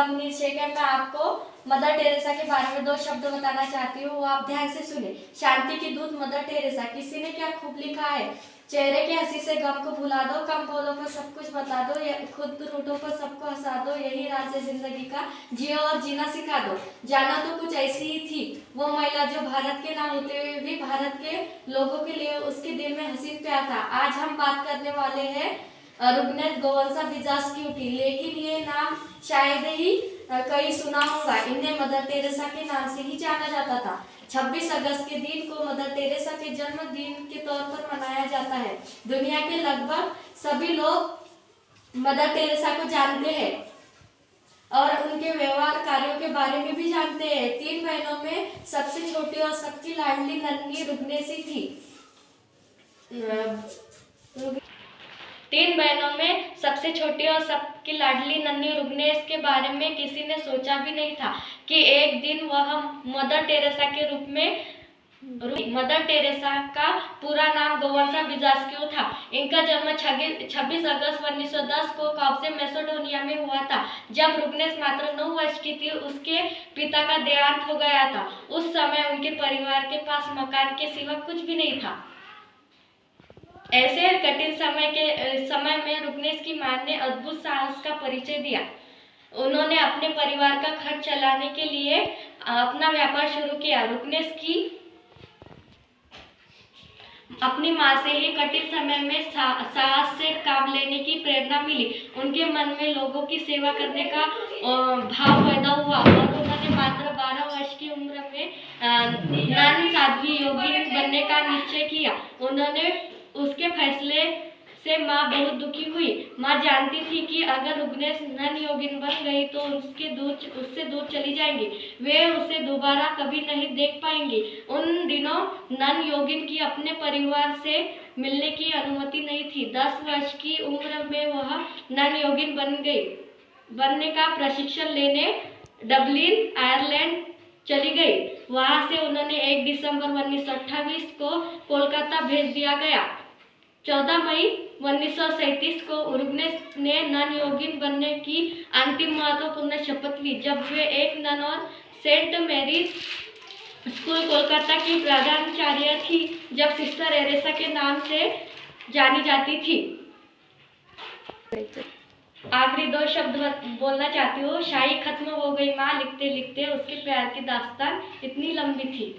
मैं आपको mother Teresa के बारे में 2 शब्द बताना चाहती हूँ, वो आप ध्यान से सुने। शांति की दूत मदर टेरेसा। किसी ने क्या खूब लिखा है, चेहरे की हंसी से गम को भुला दो, कम बोलो को सब कुछ बता दो, खुद रूठो को सबको हंसा दो, यही राज है जिंदगी का, जियो और जीना सिखा दो। जाना तो कुछ ऐसी ही थी वो महिला जो भारत के ना होते हुए भी भारत के लोगों के लिए उसके दिल में हसीन प्यार था। आज हम बात करने वाले हैं रुग्नेस गोवंसा बिजास की उठी, लेकिन ये नाम शायद ही कहीं सुना होगा। इन्हें मदर टेरेसा के नाम से ही जाना जाता था। 26 अगस्त के दिन को मदर टेरेसा के जन्मदिन के तौर पर मनाया जाता है। दुनिया के लगभग सभी लोग मदर टेरेसा को जानते हैं और उनके व्यवहार कार्यों के बारे में भी जानते हैं। 3 बहनों में सबसे छोटी और सबकी लाडली नन्ही रुग्नेसी थी। 3 बहनों में सबसे छोटी और सबकी लाडली नन्ही रुग्नेस के बारे में किसी ने सोचा भी नहीं था कि एक दिन वह मदर टेरेसा के रूप में। मदर टेरेसा का पूरा नाम गोवंसा बिजास्क्यू था। इनका जन्म 26 अगस्त 1910 को कॉप्से मैसेडोनिया में हुआ था। जब रुग्नेस मात्र 9 वर्ष की थी, उसके पिता का देहांत हो गया था। उस समय उनके परिवार के पास मकान के सिवा कुछ भी नहीं था। ऐसे कठिन समय में रुग्नेस की मां ने अद्भुत साहस का परिचय दिया। उन्होंने अपने परिवार का खर्च चलाने के लिए अपना व्यापार शुरू किया। रुग्नेस की अपनी मां से ही कठिन समय में साहस से काम लेने की प्रेरणा मिली। उनके मन में लोगों की सेवा करने का भाव पैदा हुआ और उन्होंने मात्र 12 वर्ष की उम्र में नन साध्वी योगिनी बनने का निश्चय किया। उन्होंने उसके फैसले से माँ बहुत दुखी हुई। माँ जानती थी कि अगर रुग्नेस नन योगिन बन गई तो उससे दूर चली जाएंगी। वे उसे दोबारा कभी नहीं देख पाएंगी। उन दिनों नन योगिन की अपने परिवार से मिलने की अनुमति नहीं थी। 10 वर्ष की उम्र में वह नन योगिन बनने का प्रशिक्षण लेने डबलिन आयरलैंड चली गई। वहां से उन्होंने 1 दिसंबर 1928 को कोलकाता भेज दिया गया। 14 मई 1937 को रुग्नेस ने नन योगिन बनने की अंतिम महत्वपूर्ण शपथ ली, जब वे एक नन और सेंट मैरीज स्कूल कोलकाता की प्रधानाचार्य थी, जब सिस्टर एरेसा के नाम से जानी जाती थी। आखिरी 2 शब्द बोलना चाहती हूँ। शाही खत्म हो गई माँ, लिखते लिखते उसके प्यार की दास्तान इतनी लंबी थी।